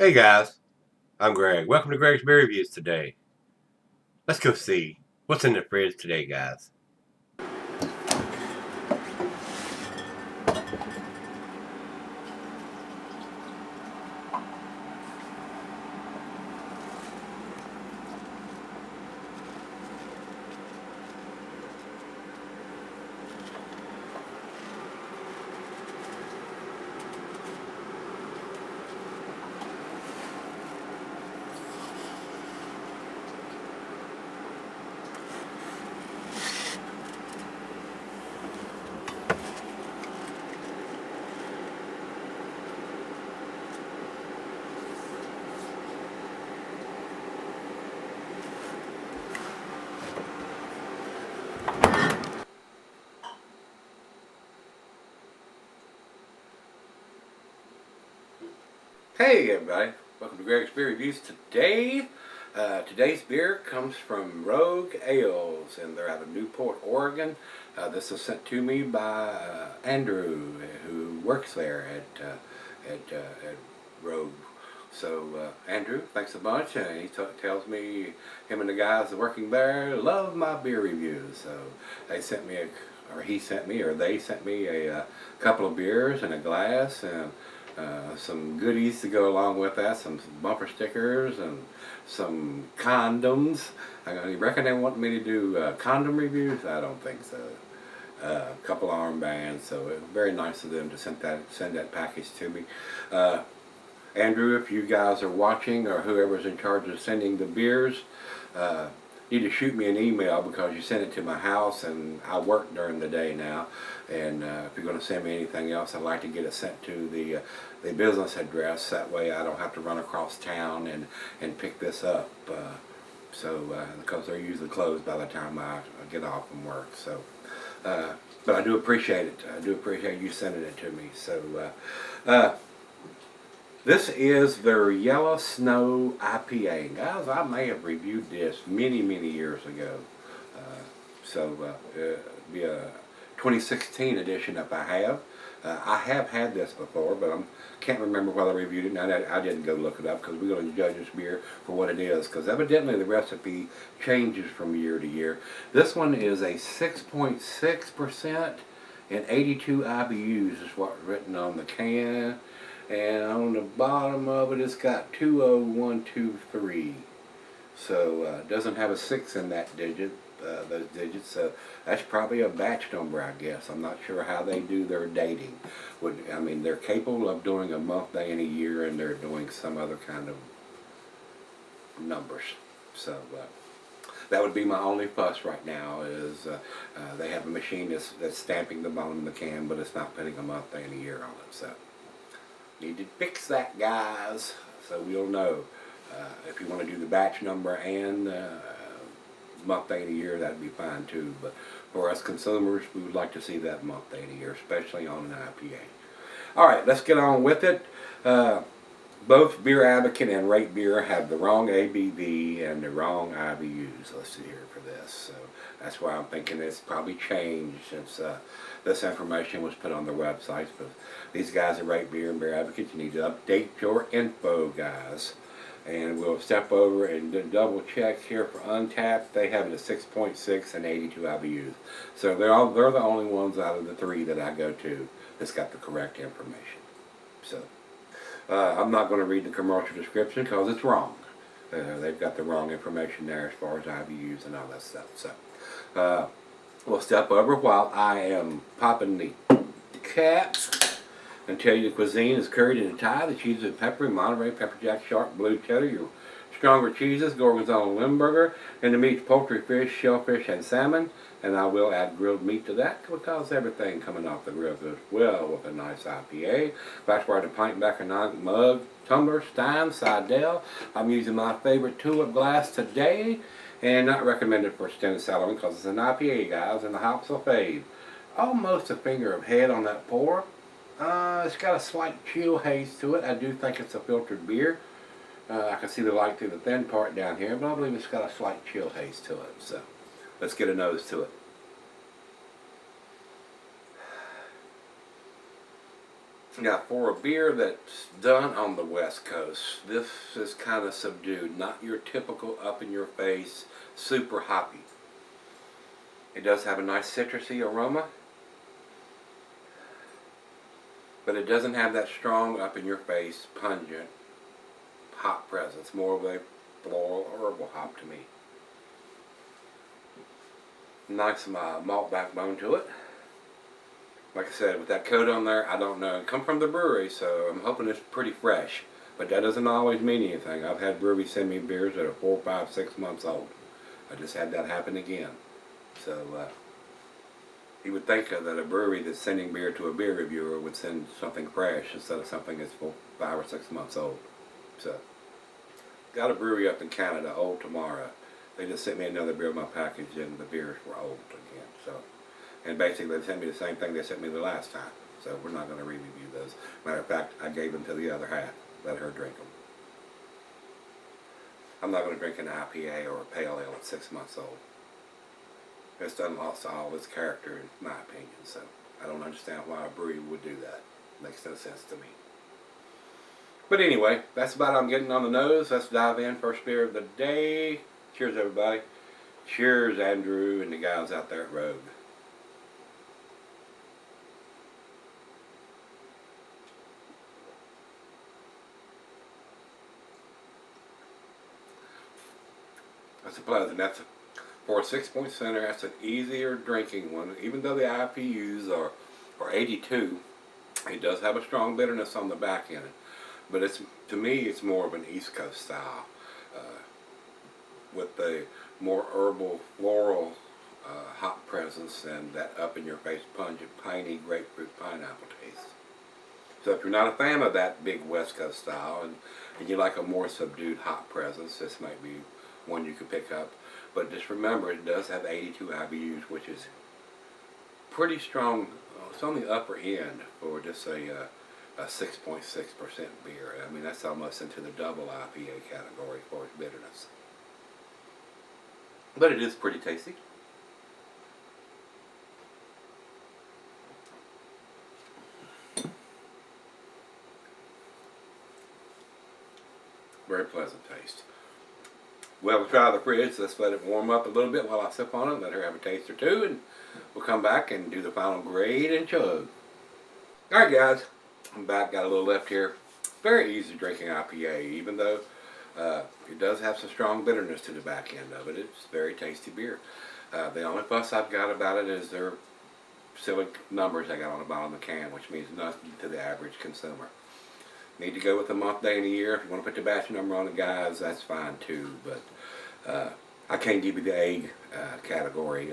Hey guys, I'm Greg. Welcome to Gregsbeerreviews today. Let's go see what's in the fridge today, guys. Hey everybody, welcome to Greg's Beer Reviews. Today's beer comes from Rogue Ales, and they're out of Newport, Oregon. This was sent to me by Andrew, who works there at Rogue. So Andrew, thanks a bunch. He tells me him and the guys working there love my beer reviews. So they sent me they sent me a couple of beers and a glass and some goodies to go along with that, some bumper stickers and some condoms. I reckon they want me to do condom reviews? I don't think so. A couple armbands, so it was very nice of them to send that package to me. Andrew, if you guys are watching, or whoever's in charge of sending the beers, need to shoot me an email because you sent it to my house and I work during the day now. And if you're going to send me anything else, I'd like to get it sent to the business address. That way I don't have to run across town and pick this up. Because they're usually closed by the time I get off from work. So, but I do appreciate it. I do appreciate you sending it to me. So, this is their Yellow Snow IPA. Guys, I may have reviewed this many years ago. It'll be a 2016 edition if I have. I have had this before, but I can't remember whether I reviewed it. Now, I didn't go look it up because we're going to judge this beer for what it is, because evidently the recipe changes from year to year. This one is a 6.6% and 82 IBUs is what's written on the can. And on the bottom of it, it's got 20123. So it doesn't have a 6 in that those digits. So that's probably a batch number, I guess. I'm not sure how they do their dating. They're capable of doing a month, day, and a year, and they're doing some other kind of numbers. So that would be my only fuss right now. Is they have a machine that's stamping the bottom of the can, but it's not putting a month, day, and a year on it. So need to fix that, guys, so we'll know. If you want to do the batch number and month, day, and a year, that'd be fine too. But for us consumers, we would like to see that month, day, and a year, especially on an IPA. All right, let's get on with it. Both Beer Advocate and Rate Beer have the wrong ABV and the wrong IBUs listed here for this. So that's why I'm thinking it's probably changed since this information was put on their websites. But these guys at Rate Beer and Beer Advocate, you need to update your info, guys. And we'll step over and double check here for Untapped. They have it at 6.6 and 82 IBUs. So they're the only ones out of the three that I go to that's got the correct information. So I'm not going to read the commercial description because it's wrong. They've got the wrong information there as far as IBUs and all that stuff. So we'll step over while I am popping the cap and tell you the cuisine is curried in a Thai. The cheese is peppery, Monterey, pepper jack, sharp, blue cheddar. Your stronger cheeses, Gorgonzola, Limburger, and the meats, poultry, fish, shellfish, and salmon. And I will add grilled meat to that because everything coming off the grill goes well with a nice IPA. Glass wired a pint back and mug, tumbler, stein, Sidell. I'm using my favorite tulip glass today, and not recommended for extended salad because it's an IPA, guys, and the hops will fade. Almost a finger of head on that pour. It's got a slight chill haze to it. I do think it's a filtered beer. I can see the light through the thin part down here, but I believe it's got a slight chill haze to it. So let's get a nose to it. Now, for a beer that's done on the West Coast, this is kind of subdued. Not your typical up-in-your-face, super hoppy. It does have a nice citrusy aroma, but it doesn't have that strong up-in-your-face, pungent hop presence. More of a floral herbal hop to me. Nice malt backbone to it. Like I said, with that coat on there, I don't know. It come from the brewery, so I'm hoping it's pretty fresh. But that doesn't always mean anything. I've had breweries send me beers that are 4, 5, 6 months old. I just had that happen again. So you would think that a brewery that's sending beer to a beer reviewer would send something fresh instead of something that's 4, 5, or 6 months old. So got a brewery up in Canada, Old Tomorrow. They just sent me another beer in my package, and the beers were old again. So. And basically they sent me the same thing they sent me the last time. So we're not going to re-review those. Matter of fact, I gave them to the other half. Let her drink them. I'm not going to drink an IPA or a pale ale at 6 months old. It's done lost all its character in my opinion. So I don't understand why a brewery would do that. Makes no sense to me. But anyway, that's about all I'm getting on the nose. Let's dive in. First beer of the day. Cheers everybody. Cheers Andrew and the guys out there at Rogue. That's a pleasant. That's for a 6-point center. That's an easier drinking one. Even though the IPUs are 82, it does have a strong bitterness on the back end. But it's, to me, it's more of an East Coast style, with the more herbal, floral hop presence and that up-in-your-face pungent, piney grapefruit pineapple taste. So if you're not a fan of that big West Coast style and you like a more subdued hop presence, this might be one you could pick up. But just remember, it does have 82 IBUs, which is pretty strong. It's on the upper end for just a 6.6% beer. I mean, that's almost into the double IPA category for its bitterness. But it is pretty tasty. Very pleasant taste. Well, we'll try the fridge. Let's let it warm up a little bit while I sip on it. Let her have a taste or two, and we'll come back and do the final grade and chug. Alright guys, I'm back. Got a little left here. Very easy drinking IPA, even though it does have some strong bitterness to the back end of it. It's very tasty beer. The only fuss I've got about it is their silly numbers I got on the bottom of the can, which means nothing to the average consumer. Need to go with the month, day, and a year. If you want to put the batch number on it, guys, that's fine too. But I can't give you the egg category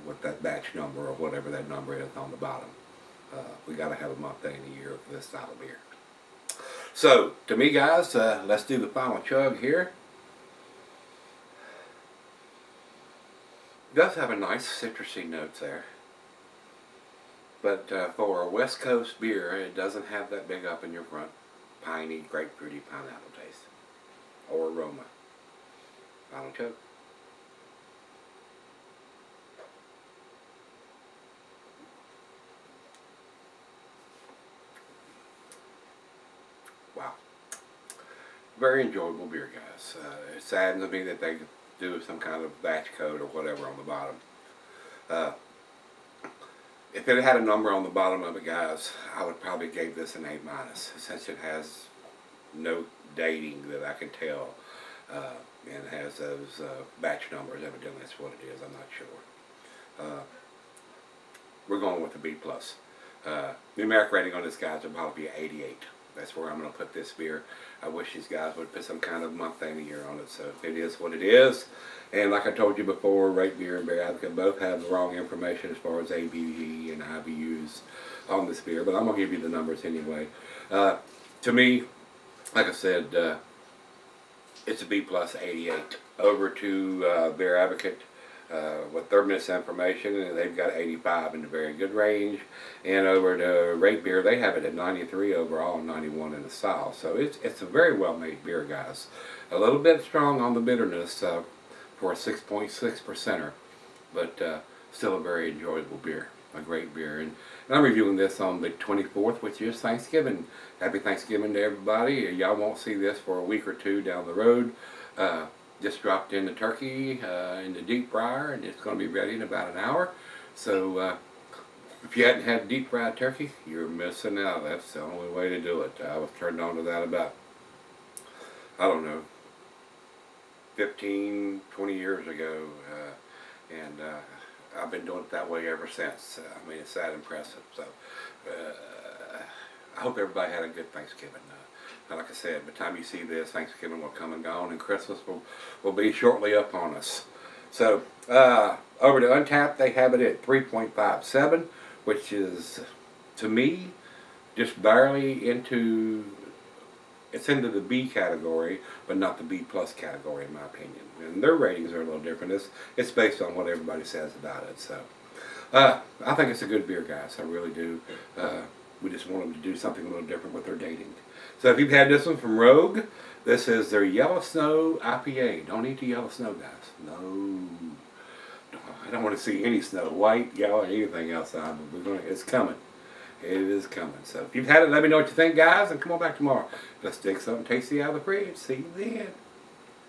with that batch number or whatever that number is on the bottom. We got to have a month, day, and a year for this style of beer. So, to me, guys, let's do the final chug here. It does have a nice citrusy note there. But for a West Coast beer, it doesn't have that big up in your front, piney, grapefruity pineapple taste or aroma. Final chug. Wow. Very enjoyable beer, guys. It saddens me that they do some kind of batch code or whatever on the bottom. If it had a number on the bottom of it, guys, I would probably give this an A-, since it has no dating that I can tell, and has those batch numbers. Evidently that's what it is. I'm not sure. We're going with a B+. The numeric rating on this, guys, would probably be 88. That's where I'm going to put this beer. I wish these guys would put some kind of month and a year on it. So it is what it is. And like I told you before, Rate Beer and Beer Advocate both have the wrong information as far as ABV and IBUs on this beer. But I'm going to give you the numbers anyway. To me, like I said, it's a B+, 88. Over to Beer Advocate. With their misinformation, and they've got 85 in the very good range, and over to Rate Beer, they have it at 93 overall and 91 in the style. So it's a very well made beer, guys. A little bit strong on the bitterness for a 6.6%er, but still a very enjoyable beer. a great beer. And I'm reviewing this on the 24th, which is Thanksgiving. Happy Thanksgiving to everybody. Y'all won't see this for a week or two down the road. Just dropped in the turkey in the deep fryer, and it's going to be ready in about an hour. So if you hadn't had deep fried turkey, you're missing out. That's the only way to do it. I was turned on to that about, I don't know, 15, 20 years ago, and I've been doing it that way ever since. I mean, it's that impressive. So I hope everybody had a good Thanksgiving. Like I said, by the time you see this, Thanksgiving will come and gone, and Christmas will be shortly up on us. So over to Untapped, they have it at 3.57, which is, to me, just barely into, it's into the B category, but not the B plus category in my opinion. And their ratings are a little different. It's based on what everybody says about it. So I think it's a good beer, guys. I really do. We just want them to do something a little different with their dating. So if you've had this one from Rogue, this is their Yellow Snow IPA. Don't eat the yellow snow, guys. No. I don't want to see any snow, white, yellow, or anything outside, but it's coming. It is coming. So if you've had it, let me know what you think, guys, and come on back tomorrow. Let's take something tasty out of the fridge. See you then.